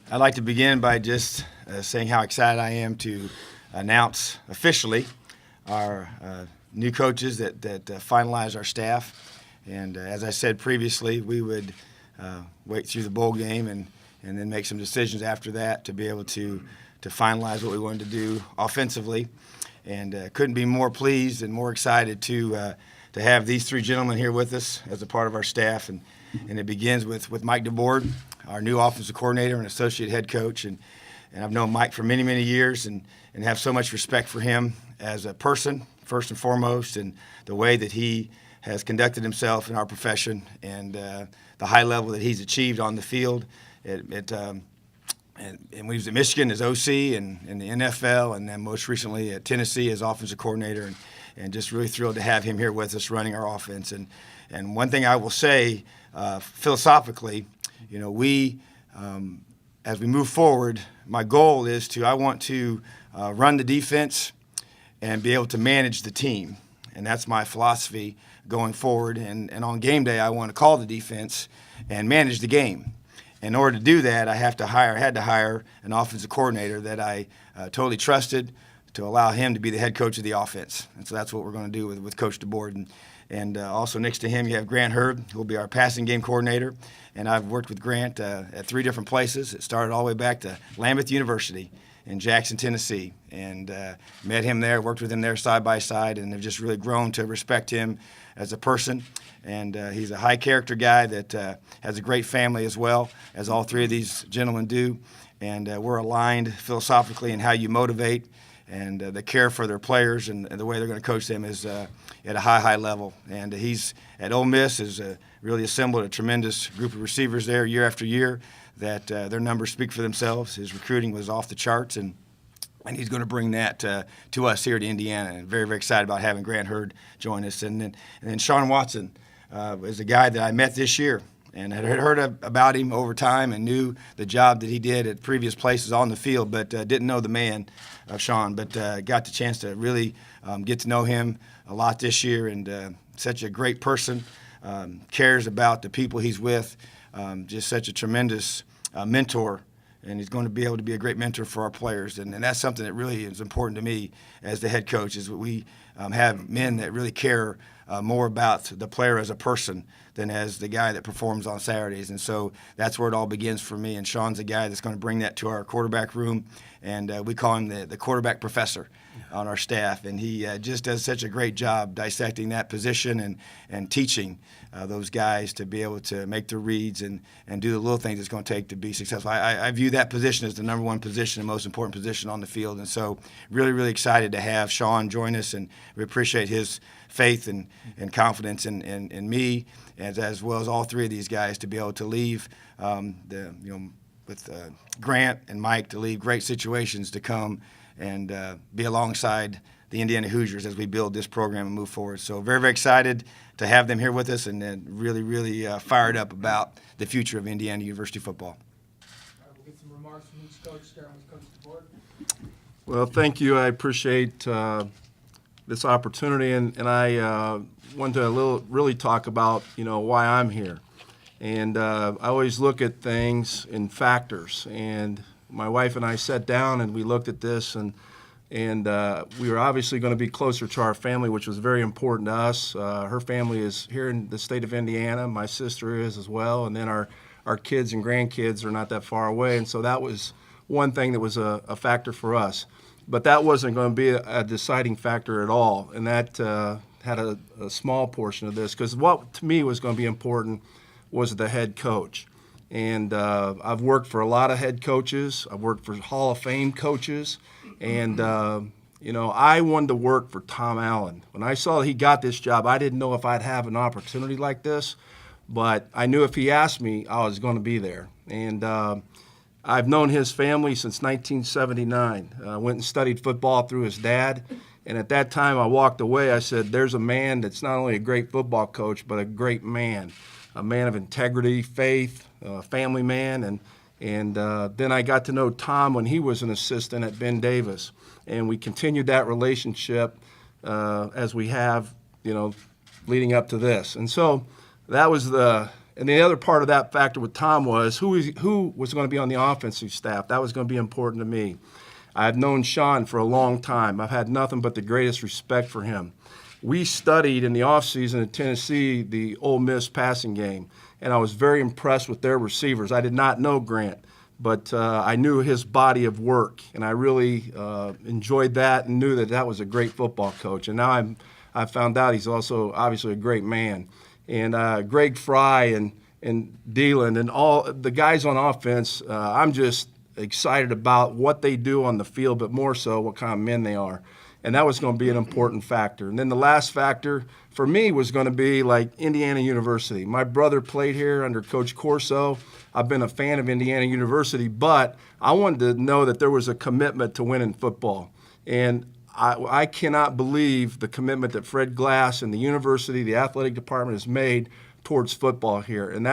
I'd like to begin by just saying how excited I am to announce officially our new coaches that finalize our staff. And as I said previously, we would wait through the bowl game and then make some decisions after that to be able to finalize what we wanted to do offensively. And couldn't be more pleased and more excited to have these three gentlemen here with us as a part of our staff. And it begins with Mike DeBord, our new offensive coordinator and associate head coach. And I've known Mike for many, many years and have so much respect for him as a person, first and foremost, and the way that he has conducted himself in our profession and the high level that he's achieved on the field. And when he was at Michigan as OC and in the NFL, and then most recently at Tennessee as offensive coordinator, and just really thrilled to have him here with us running our offense. And one thing I will say, philosophically, we as we move forward, my goal is I want to run the defense and be able to manage the team, and that's my philosophy going forward. And on game day, I want to call the defense and manage the game. In order to do that, I had to hire an offensive coordinator that I totally trusted to allow him to be the head coach of the offense. And so that's what we're going to do with Coach DeBord. And also next to him, you have Grant Hurd, who will be our passing game coordinator. And I've worked with Grant at three different places. It started all the way back to Lambuth University in Jackson, Tennessee, and met him there, worked with him there side by side, and have just really grown to respect him as a person. And he's a high-character guy that has a great family as well, as all three of these gentlemen do. And we're aligned philosophically in how you motivate and the care for their players and the way they're going to coach them is at a high level. And he's at Ole Miss has really assembled a tremendous group of receivers there year after year that their numbers speak for themselves. His recruiting was off the charts, and he's going to bring that to us here to Indiana. And very, very excited about having Grant Hurd join us. And then Shawn Watson is a guy that I met this year and had heard about him over time and knew the job that he did at previous places on the field, but didn't know the man of Shawn, but got the chance to really get to know him a lot this year, and such a great person, cares about the people he's with, just such a tremendous mentor, and he's going to be able to be a great mentor for our players. And that's something that really is important to me as the head coach, is that we have men that really care more about the player as a person than as the guy that performs on Saturdays. And so that's where it all begins for me. And Shawn's a guy that's going to bring that to our quarterback room. And we call him the quarterback professor on our staff. And he just does such a great job dissecting that position and teaching those guys to be able to make the reads and do the little things it's going to take to be successful. I view that position as the number one position, the most important position on the field. And so really, really excited to have Shawn join us, and we appreciate his faith and confidence in me, as well as all three of these guys, to be able to leave with Grant and Mike, to leave great situations to come and be alongside the Indiana Hoosiers as we build this program and move forward. So very, very excited to have them here with us, and really, really fired up about the future of Indiana University football. All right, we'll get some remarks from each coach, starting with Coach DeBord. Well, thank you. I appreciate this opportunity, and I want to really talk about why I'm here. And I always look at things in factors. And my wife and I sat down and we looked at this, and we were obviously going to be closer to our family, which was very important to us. Her family is here in the state of Indiana. My sister is as well, and then our kids and grandkids are not that far away. And so that was one thing that was a factor for us. But that wasn't going to be a deciding factor at all, and that had a small portion of this, because what to me was going to be important was the head coach. And I've worked for a lot of head coaches. I've worked for Hall of Fame coaches. And, I wanted to work for Tom Allen. When I saw he got this job, I didn't know if I'd have an opportunity like this. But I knew if he asked me, I was going to be there. And I've known his family since 1979. I went and studied football through his dad. And at that time, I walked away. I said, there's a man that's not only a great football coach, but a great man. A man of integrity, faith, a family man, and then I got to know Tom when he was an assistant at Ben Davis, and we continued that relationship as we have, leading up to this. And so that was the And the other part of that factor with Tom was who was going to be on the offensive staff. That was going to be important to me. I've known Shawn for a long time. I've had nothing but the greatest respect for him. We studied in the offseason in Tennessee the Ole Miss passing game, and I was very impressed with their receivers. I did not know Grant, but I knew his body of work, and I really enjoyed that and knew that that was a great football coach. And now I found out he's also obviously a great man. And Greg Fry and Deland and all the guys on offense, I'm just excited about what they do on the field, but more so what kind of men they are. And that was going to be an important factor. And then the last factor for me was going to be like Indiana University. My brother played here under Coach Corso. I've been a fan of Indiana University, but I wanted to know that there was a commitment to winning football. And I cannot believe the commitment that Fred Glass and the university, the athletic department has made towards football here. And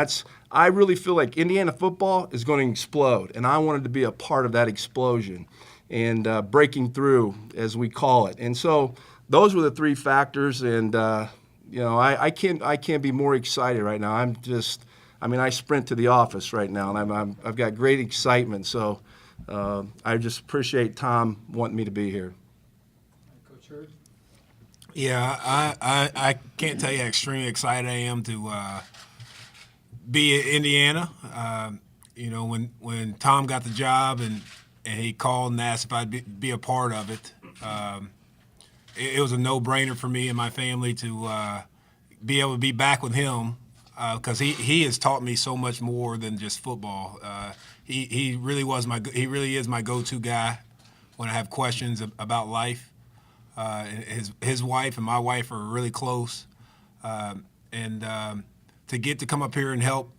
I really feel like Indiana football is going to explode, and I wanted to be a part of that explosion and breaking through, as we call it. And so those were the three factors, and I can't be more excited right now. I sprint to the office right now, and I've got great excitement. So I just appreciate Tom wanting me to be here. Coach Hurd? Yeah, I can't tell you how extremely excited I am to be in Indiana. When Tom got the job and he called and asked if I'd be a part of it, it was a no-brainer for me and my family to be able to be back with him because he has taught me so much more than just football. He really is my go-to guy when I have questions about life. His wife and my wife are really close, and to get to come up here and help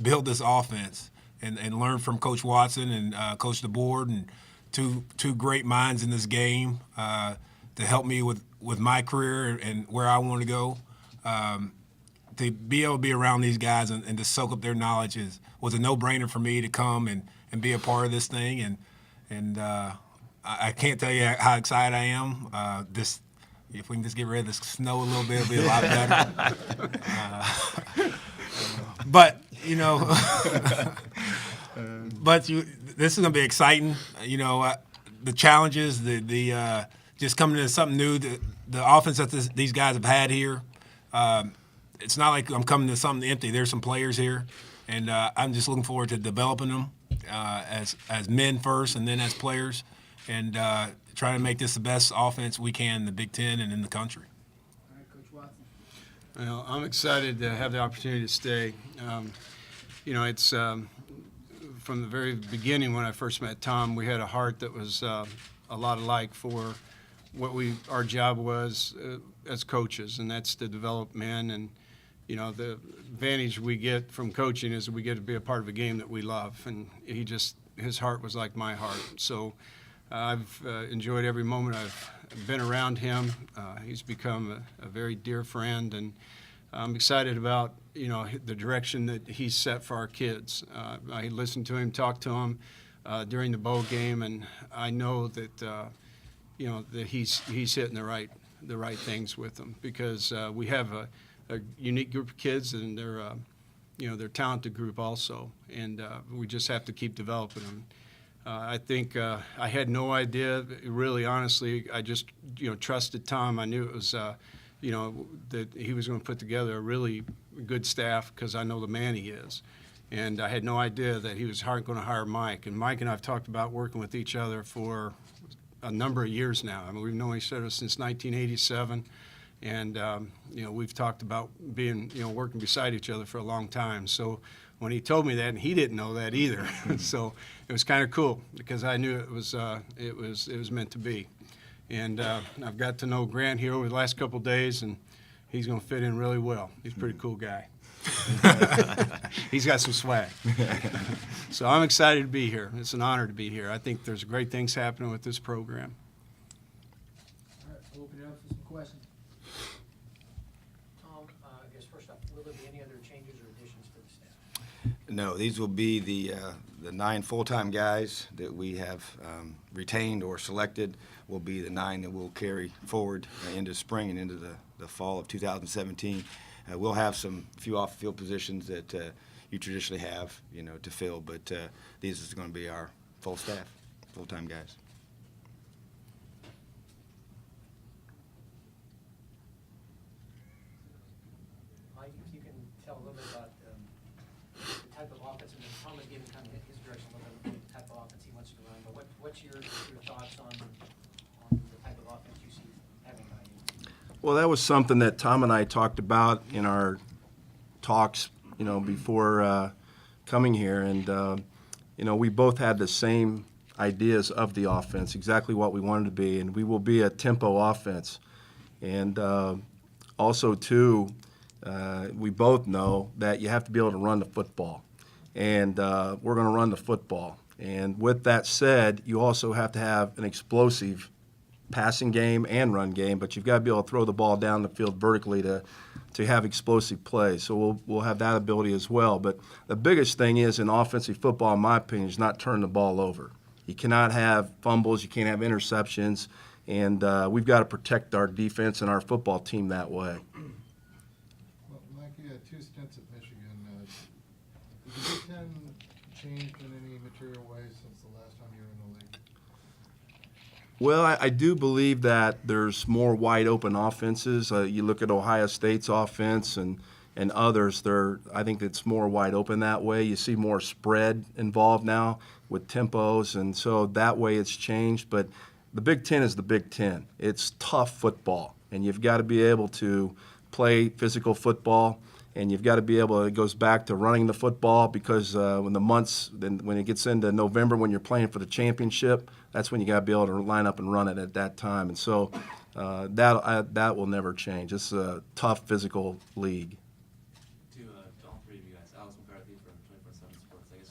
build this offense and learn from Coach Watson and Coach DeBord and two great minds in this game to help me with my career and where I want to go. To be able to be around these guys and to soak up their knowledge was a no-brainer for me to come and be a part of this thing. And I can't tell you how excited I am. If we can just get rid of the snow a little bit, it'll be a lot better. This is going to be exciting. The challenges, the just coming into something new, the offense that these guys have had here. It's not like I'm coming to something empty. There's some players here, and I'm just looking forward to developing them as men first and then as players. And trying to make this the best offense we can in the Big Ten and in the country. All right, Coach Watson. Well, I'm excited to have the opportunity to stay. It's from the very beginning when I first met Tom, we had a heart that was a lot alike for what our job was as coaches, and that's to develop men. And the advantage we get from coaching is we get to be a part of a game that we love, and his heart was like my heart. So I've enjoyed every moment I've been around him. He's become a very dear friend, and I'm excited about the direction that he's set for our kids. I listened to him, talked to him during the bowl game, and I know that that he's hitting the right things with them because we have a unique group of kids, and they're a talented group also, and we just have to keep developing them. I think I had no idea, really, honestly. I just, trusted Tom. I knew it was, that he was going to put together a really good staff because I know the man he is. And I had no idea that he was going to hire Mike. And Mike and I have talked about working with each other for a number of years now. I mean, we've known each other since 1987. And, we've talked about being, working beside each other for a long time. So when he told me that, and he didn't know that either, so it was kind of cool because I knew it was meant to be. And I've got to know Grant here over the last couple of days, and he's going to fit in really well. He's a pretty cool guy. He's got some swag. So I'm excited to be here. It's an honor to be here. I think there's great things happening with this program. All right, we'll open it up for some questions. Tom, I guess first off, will there be any other changes or additions to the staff? No, these will be the 9 full-time guys that we have retained or selected will be the 9 that we'll carry forward into spring and into the fall of 2017. we'll have a few off-field positions that you traditionally have, to fill, but these is going to be our full staff, full-time guys. Mike, if you can tell a little bit about the type of offense, and Tom has given kind of his direction a little bit, the type of offense he wants to run, but what's your thoughts on the type of offense you see having by you? Well, that was something that Tom and I talked about in our talks, before coming here, and we both had the same ideas of the offense, exactly what we wanted to be, and we will be a tempo offense. And also, too, we both know that you have to be able to run the football, and we're going to run the football. And with that said, you also have to have an explosive passing game and run game, but you've got to be able to throw the ball down the field vertically to have explosive plays. So we'll have that ability as well. But the biggest thing is in offensive football, in my opinion, is not turn the ball over. You cannot have fumbles, you can't have interceptions, and we've got to protect our defense and our football team that way. Well, Mike, you had 2 stints at Michigan. Has the Big Ten changed in any material way since the last time you were in the league? Well, I do believe that there's more wide open offenses. You look at Ohio State's offense and others, I think it's more wide open that way. You see more spread involved now with tempos, and so that way it's changed. But the Big Ten is the Big Ten. It's tough football, and you've got to be able to play physical football, and you've got to be able, it goes back to running the football, because when it gets into November, when you're playing for the championship, that's when you got to be able to line up and run it at that time. And so that will never change. It's a tough physical league. To all three of you guys, Alex McCarthy from 24/7 Sports, I guess,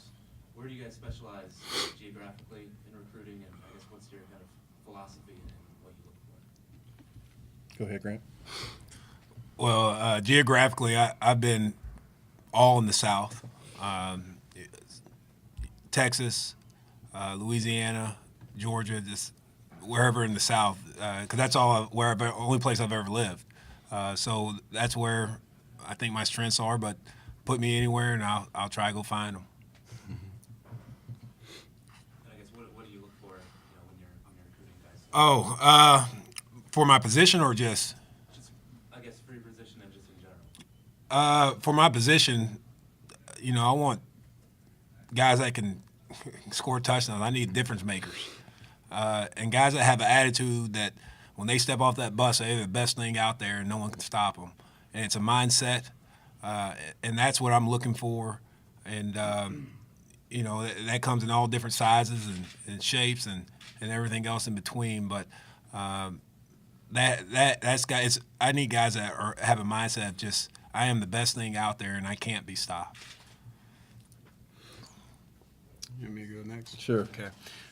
where do you guys specialize geographically in recruiting, and I guess what's your kind of philosophy and what you look for? Go ahead, Grant. Well, geographically, I've been all in the South, Texas, Louisiana, Georgia, just wherever in the South, because that's only place I've ever lived. So that's where I think my strengths are. But put me anywhere, and I'll try to go find them. And I guess what do you look for, when you're recruiting guys? For my position or just? I guess for your position and just in general. For my position, I want guys that can score touchdowns. I need difference makers. And guys that have an attitude that when they step off that bus, they're the best thing out there and no one can stop them. And it's a mindset, and that's what I'm looking for. And, that comes in all different sizes and shapes and everything else in between. But that's guys. I need guys that have a mindset of just, I am the best thing out there and I can't be stopped. You want me to go next? Sure. Okay.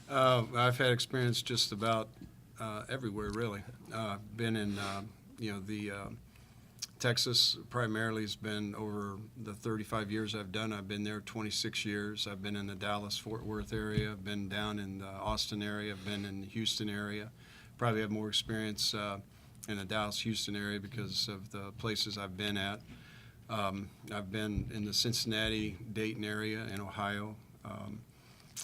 I've had experience just about everywhere, really. Been in, Texas primarily has been over the 35 years I've done. I've been there 26 years. I've been in the Dallas-Fort Worth area. I've been down in the Austin area. I've been in the Houston area. Probably have more experience in the Dallas-Houston area because of the places I've been at. I've been in the Cincinnati, Dayton area in Ohio.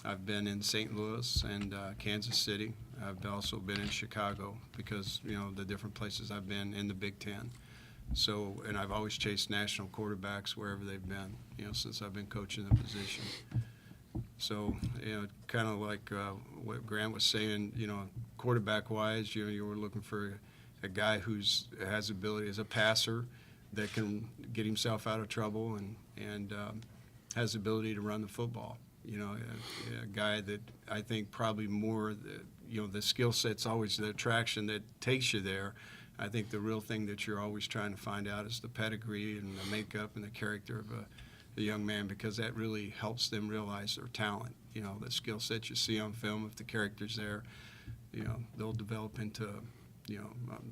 I've been in St. Louis and Kansas City. I've also been in Chicago because, the different places I've been in the Big Ten. So, and I've always chased national quarterbacks wherever they've been, since I've been coaching the position. So, kind of like what Grant was saying, quarterback-wise, you were looking for a guy has ability as a passer that can get himself out of trouble and has the ability to run the football. A guy that I think probably more, the skill set's always the attraction that takes you there. I think the real thing that you're always trying to find out is the pedigree and the makeup and the character of the young man, because that really helps them realize their talent. The skill set you see on film, if the character's there, they'll develop into,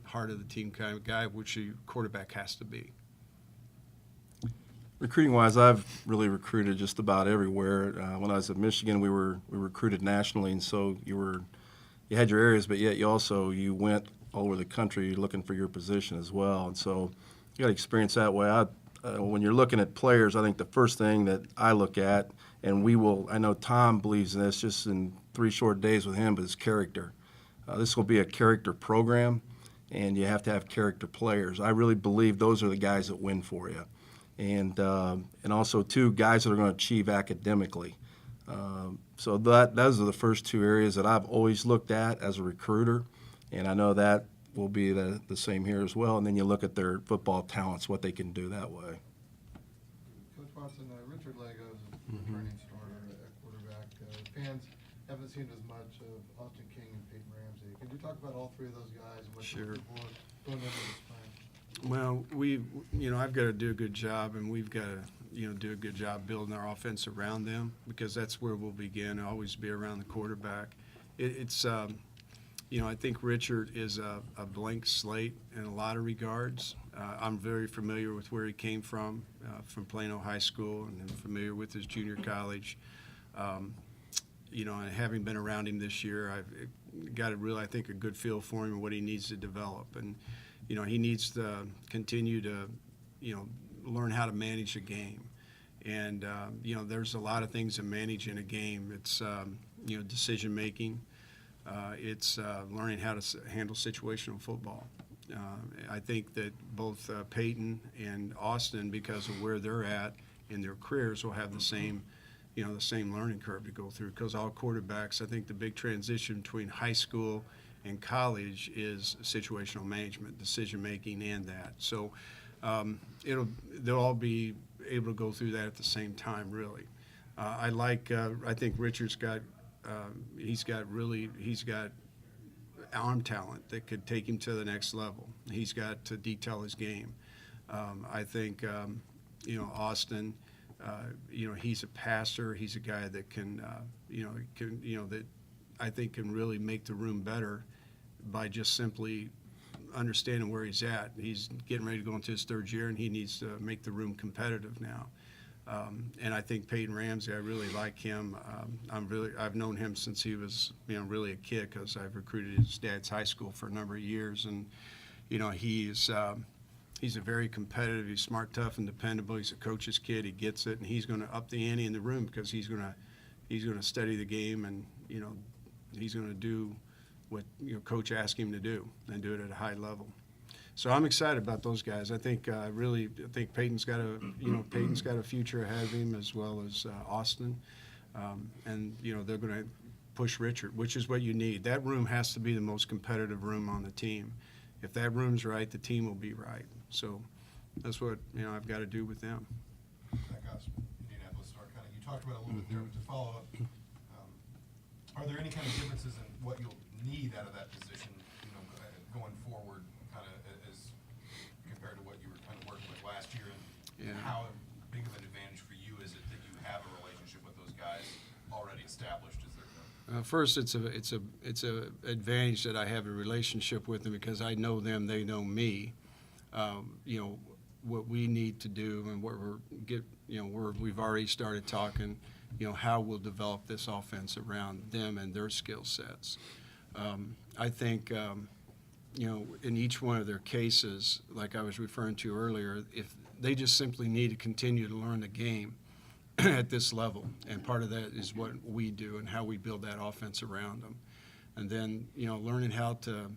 heart of the team kind of guy, which a quarterback has to be. Recruiting-wise, I've really recruited just about everywhere. When I was at Michigan, we recruited nationally, and so you had your areas, but yet you went all over the country looking for your position as well. And so got experience that way. When you're looking at players, I think the first thing that I look at, and I know Tom believes in this just in 3 short days with him, but it's character. This will be a character program, and you have to have character players. I really believe those are the guys that win for you. And also, too, guys that are going to achieve academically. So those are the first 2 areas that I've always looked at as a recruiter, and I know that will be the same here as well. And then you look at their football talents, what they can do that way. Coach Watson, Richard Lego is a returning starter at quarterback. Fans haven't seen as much of Austin King and Peyton Ramsey. Can you talk about all 3 of those guys and what you're looking for going into the spring? Well, I've got to do a good job, and we've got to, do a good job building our offense around them, because that's where we'll begin, always be around the quarterback. I think Richard is a blank slate in a lot of regards. I'm very familiar with where he came from Plano High School, and I'm familiar with his junior college. And having been around him this year, I've got I think, a good feel for him and what he needs to develop. And, he needs to continue to, learn how to manage a game. And, there's a lot of things to manage in a game. It's, decision-making. It's learning how to handle situational football. I think that both Peyton and Austin, because of where they're at in their careers, will have the same learning curve to go through, because all quarterbacks, I think the big transition between high school and college is situational management, decision-making, and that. So they'll all be able to go through that at the same time, really. I think Richard's got he's got arm talent that could take him to the next level. He's got to detail his game. I think, Austin, he's a passer. He's a guy that that I think can really make the room better by just simply understanding where he's at. He's getting ready to go into his 3rd year, and he needs to make the room competitive now. And I think Peyton Ramsey, I really like him. I've known him since he was, really a kid, because I've recruited his dad's high school for a number of years. And, he's a very competitive, he's smart, tough, and dependable. He's a coach's kid. He gets it, and he's going to up the ante in the room, because he's going to study the game, and, he's going to do what, coach asks him to do, and do it at a high level. So I'm excited about those guys. I think Peyton's got a future ahead of him, as well as Austin, and they're going to push Richard, which is what you need. That room has to be the most competitive room on the team. If that room's right, the team will be right. So that's what I've got to do with them. Zach Osman, Indianapolis Star County. You talked about it a little bit there, but to follow up, are there any kind of differences in what you'll need out of that position, going forward, kind of as compared to what you were kind of working with last year, and how big of an advantage for you is it that you have a relationship with those guys already established as they're going? First, it's a advantage that I have a relationship with them, because I know them, they know me. What we need to do, and where we've already started talking, how we'll develop this offense around them and their skill sets. I think, in each one of their cases, like I was referring to earlier, if they just simply need to continue to learn the game at this level, and part of that is what we do and how we build that offense around them. And then, learning how to,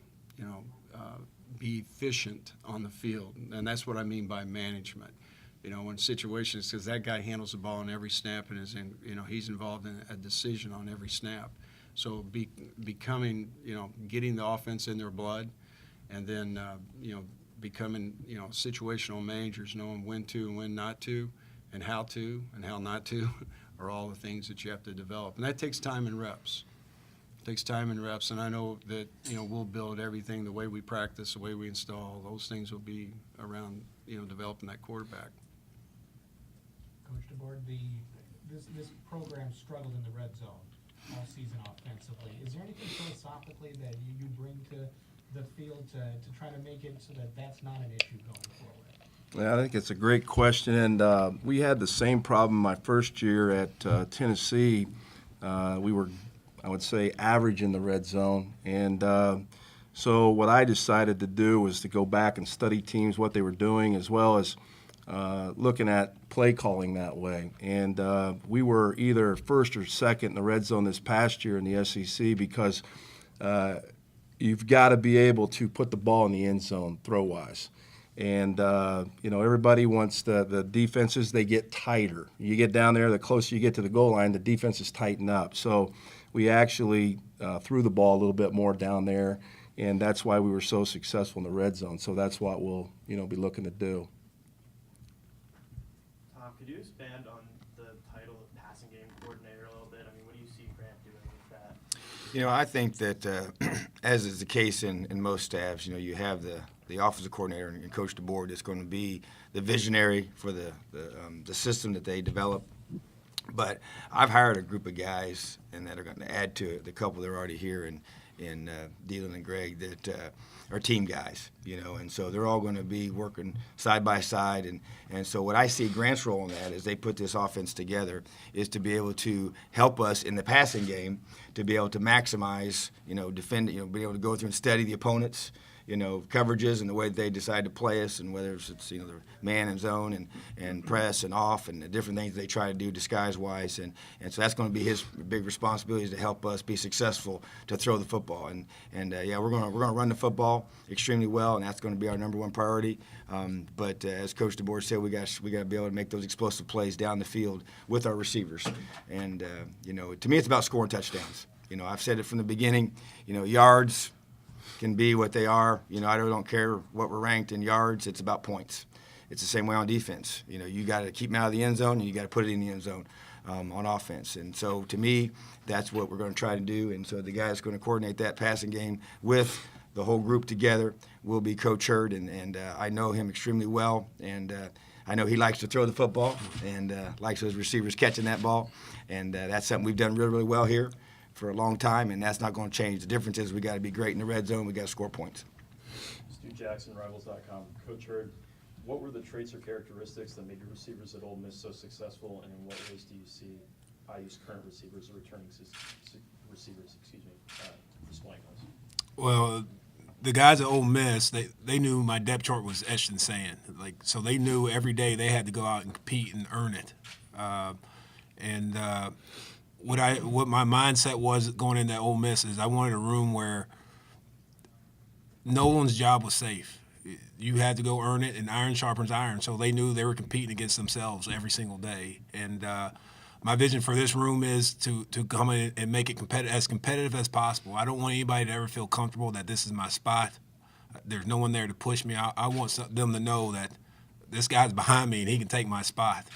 be efficient on the field, and that's what I mean by management. When situations, because that guy handles the ball on every snap and he's involved in a decision on every snap. So becoming, getting the offense in their blood, and then, becoming, situational managers, knowing when to and when not to, and how not to, are all the things that you have to develop. And that takes time and reps. And I know that, we'll build everything, the way we practice, the way we install, those things will be around, developing that quarterback. Coach DeBord, this program struggled in the red zone all season offensively. Is there anything philosophically that you bring to the field to try to make it so that that's not an issue going forward? Yeah, I think it's a great question, and we had the same problem my first year at Tennessee. We were, I would say, average in the red zone, and So what I decided to do was to go back and study teams, what they were doing, as well as looking at play calling that way. And we were either first or second in the red zone this past year in the SEC because you've got to be able to put the ball in the end zone throw-wise. And, everybody wants the defenses, they get tighter. You get down there, the closer you get to the goal line, the defenses tighten up. So we actually threw the ball a little bit more down there, and that's why we were so successful in the red zone. So that's what we'll, be looking to do. Tom, could you expand on the title of passing game coordinator a little bit? I mean, what do you see Grant doing with that? I think that, as is the case in most staffs, you have the offensive coordinator and Coach DeBord that's going to be the visionary for the system that they develop. But I've hired a group of guys and that are going to add to it, the couple that are already here in Dylan and Greg that are team guys, and so they're all going to be working side by side. And so what I see Grant's role in that is they put this offense together is to be able to help us in the passing game to be able to maximize, defend, be able to go through and study the opponents, coverages and the way they decide to play us, and whether it's the man and zone and press and off and the different things they try to do disguise-wise. And so that's going to be his big responsibility is to help us be successful to throw the football. And we're going to run the football extremely well, and that's going to be our number one priority. But as Coach DeBord said, we got to be able to make those explosive plays down the field with our receivers. And, to me, it's about scoring touchdowns. I've said it from the beginning, yards can be what they are. I don't care what we're ranked in yards. It's about points. It's the same way on defense. You got to keep them out of the end zone, and you got to put it in the end zone on offense. And so, to me, that's what we're going to try to do. And so the guy that's going to coordinate that passing game with the whole group together will be Coach Hurd, and I know him extremely well, and I know he likes to throw the football and likes those receivers catching that ball, and that's something we've done really, really well here for a long time, and that's not going to change. The difference is we got to be great in the red zone. We got to score points. Stu Jackson, Rivals.com. Coach Hurd, what were the traits or characteristics that made your receivers at Ole Miss so successful, and in what ways do you see IU's current receivers or returning receivers, displaying those? Well, the guys at Ole Miss, they knew my depth chart was etched in sand. So they knew every day they had to go out and compete and earn it. What my mindset was going into Ole Miss is I wanted a room where no one's job was safe. You had to go earn it, and iron sharpens iron. So they knew they were competing against themselves every single day. And my vision for this room is to come in and make it as competitive as possible. I don't want anybody to ever feel comfortable that this is my spot. There's no one there to push me. I want them to know that this guy's behind me and he can take my spot.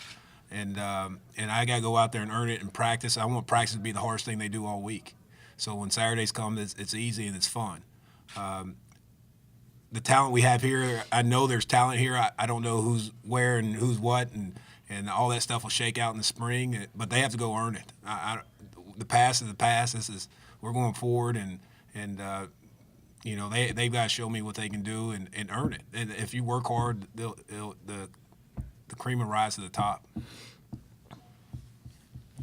And I got to go out there and earn it and practice. I want practice to be the hardest thing they do all week. So when Saturdays come, it's easy and it's fun. The talent we have here, I know there's talent here. I don't know who's where and who's what, and all that stuff will shake out in the spring. But they have to go earn it. The past is the past. We're going forward, and they've got to show me what they can do and earn it. And if you work hard, the cream will rise to the top.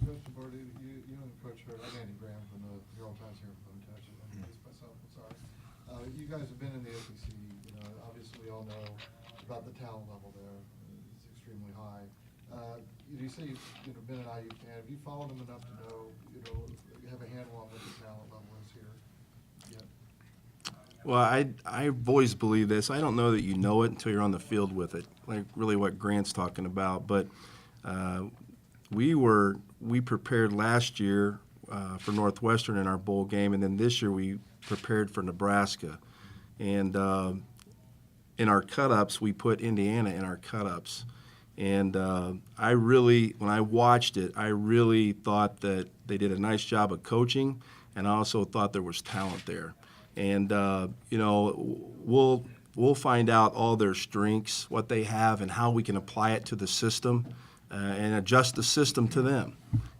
Coach DeBord, you and Coach Hurd, I'm Andy Graham from the Bureau of Times here from Coach. I'm myself, I'm sorry. You guys have been in the SEC. Obviously we all know about the talent level there. It's extremely high. You say you've been an IU fan. Have you followed them enough to know, you have a handle on what the talent level is here yet? Well, I've always believed this. I don't know that you know it until you're on the field with it, like really what Grant's talking about. But we prepared last year for Northwestern in our bowl game, and then this year we prepared for Nebraska. And in our cut-ups, we put Indiana in our cut-ups. And when I watched it, I really thought that they did a nice job of coaching, and I also thought there was talent there. And, we'll find out all their strengths, what they have, and how we can apply it to the system and adjust the system to them.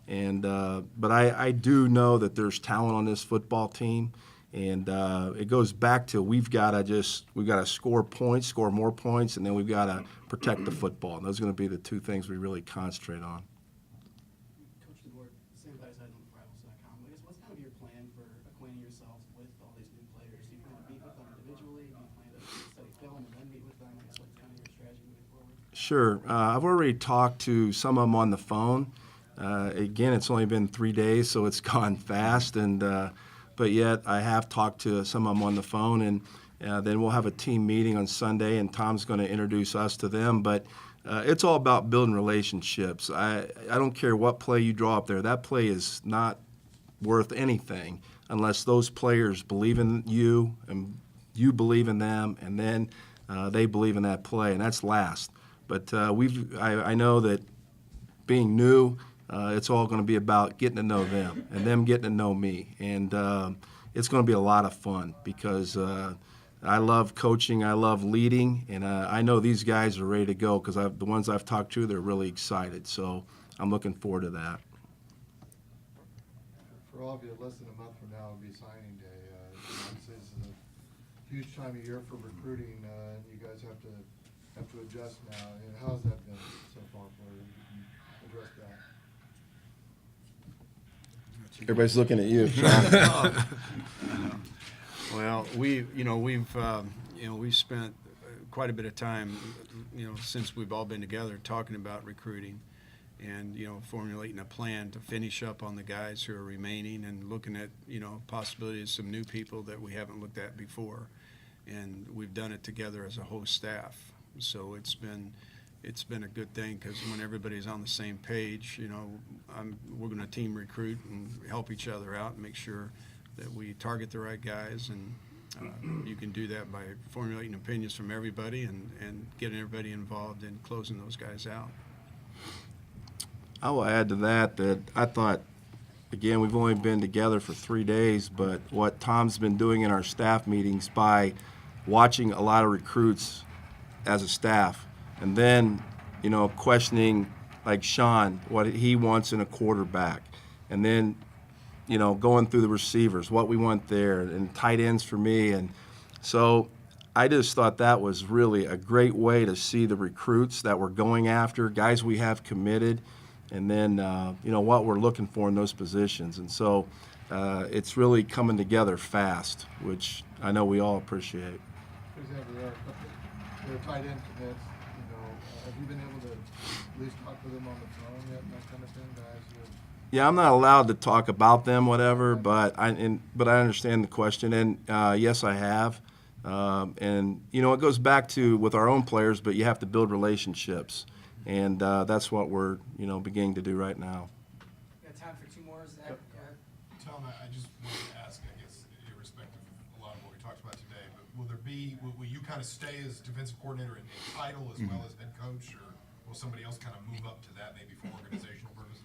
And but I do know that there's talent on this football team, and it goes back to we've got to score points, score more points, and then we've got to protect the football. And those are going to be the two things we really concentrate on. Coach DeBord, same guys on Rivals.com. I guess what's kind of your plan for acquainting yourselves with all these new players? Do you kind of meet with Sure. I've already talked to some of them on the phone. Again, it's only been 3 days, so it's gone fast. But yet I have talked to some of them on the phone, and then we'll have a team meeting on Sunday, and Tom's going to introduce us to them. But it's all about building relationships. I don't care what play you draw up there. That play is not worth anything unless those players believe in you and you believe in them, and then they believe in that play, and that's last. But I know that being new, it's all going to be about getting to know them and them getting to know me. And it's going to be a lot of fun because I love coaching, I love leading, and I know these guys are ready to go because the ones I've talked to, they're really excited. So I'm looking forward to that. For all of you, less than a month from now will be signing day. Obviously, this is a huge time of year for recruiting, and you guys have to adjust now. And how's that been so far for you? You can address that. Everybody's looking at you, Shawn. Well, we've spent quite a bit of time, since we've all been together talking about recruiting and, formulating a plan to finish up on the guys who are remaining and looking at, possibilities of some new people that we haven't looked at before. And we've done it together as a whole staff. So it's been a good thing because when everybody's on the same page, we're going to team recruit and help each other out and make sure that we target the right guys. And you can do that by formulating opinions from everybody and getting everybody involved in closing those guys out. I will add to that I thought, again, we've only been together for 3 days, but what Tom's been doing in our staff meetings by watching a lot of recruits as a staff and then, questioning like Shawn, what he wants in a quarterback, and then, going through the receivers, what we want there, and tight ends for me. And so I just thought that was really a great way to see the recruits that we're going after, guys we have committed, and then, what we're looking for in those positions. And so it's really coming together fast, which I know we all appreciate. For example, there are tight end commits. Have you been able to at least talk to them on the phone yet and that kind of thing, guys? Yeah, I'm not allowed to talk about them, whatever, but I understand the question, and yes, I have. And it goes back to with our own players, but you have to build relationships, and that's what we're beginning to do right now. Got time for two more, Zach? Tom, I just wanted to ask, I guess, irrespective of a lot of what we talked about today, but will you kind of stay as defensive coordinator in title as well as head coach, or will somebody else kind of move up to that maybe for organizational purposes?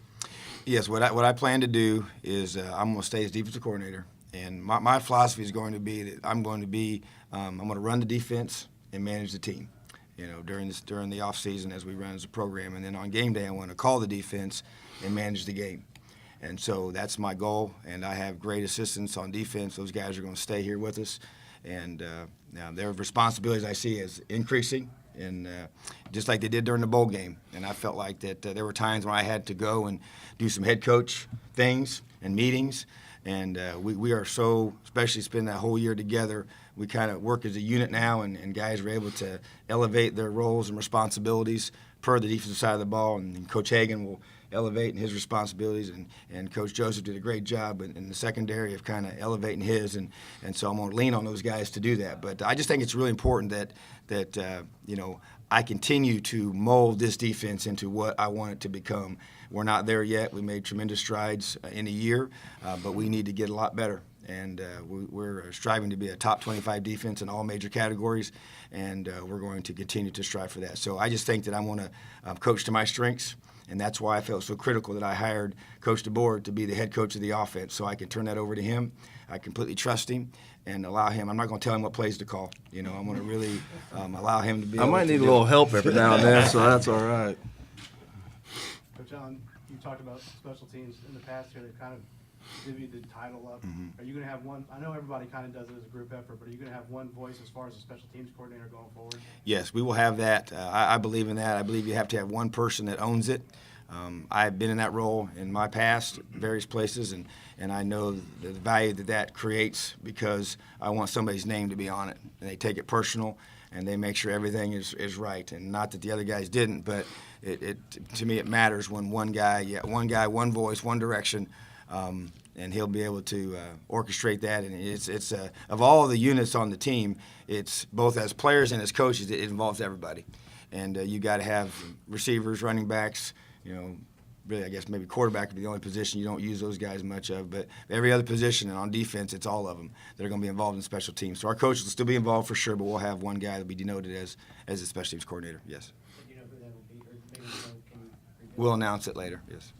Yes, what I plan to do is I'm going to stay as defensive coordinator, and my philosophy is going to be that I'm going to run the defense and manage the team, during the off season as we run as a program, and then on game day I want to call the defense and manage the game, and so that's my goal. And I have great assistants on defense; those guys are going to stay here with us, and now their responsibilities I see as increasing. And just like they did during the bowl game. And I felt like that there were times when I had to go and do some head coach things and meetings. And we are so, especially spend that whole year together, we kind of work as a unit now, and guys are able to elevate their roles and responsibilities per the defensive side of the ball. And Coach Hagan will elevate in his responsibilities, and Coach Joseph did a great job in the secondary of kind of elevating his, and so I'm going to lean on those guys to do that. But I just think it's really important that I continue to mold this defense into what I want it to become. We're not there yet. We made tremendous strides in a year, but we need to get a lot better. And we're striving to be a top 25 defense in all major categories, and we're going to continue to strive for that. So I just think that I want to coach to my strengths, and that's why I felt so critical that I hired Coach DeBord to be the head coach of the offense, so I can turn that over to him. I completely trust him and allow him. I'm not going to tell him what plays to call. I'm going to really allow him to be able to. I might need a little help every now and then, so that's all right. Coach Allen, you talked about special teams in the past here. They've kind of divvied the title up. Are you going to have one? I know everybody kind of does it as a group effort, but are you going to have one voice as far as a special teams coordinator going forward? Yes, we will have that. I believe in that. I believe you have to have one person that owns it. I've been in that role in my past, various places, and I know the value that creates because I want somebody's name to be on it, and they take it personal, and they make sure everything is right. And not that the other guys didn't, but to me it matters when one guy, one voice, one direction, and he'll be able to orchestrate that. And it's of all the units on the team, it's both as players and as coaches, it involves everybody. And you got to have receivers, running backs, really, I guess maybe quarterback would be the only position you don't use those guys much of, but every other position, and on defense, it's all of them that are going to be involved in special teams. So our coaches will still be involved for sure, but we'll have one guy that will be denoted as a special teams coordinator, yes. Do you know who that will be, or maybe can you? We'll announce it later, yes.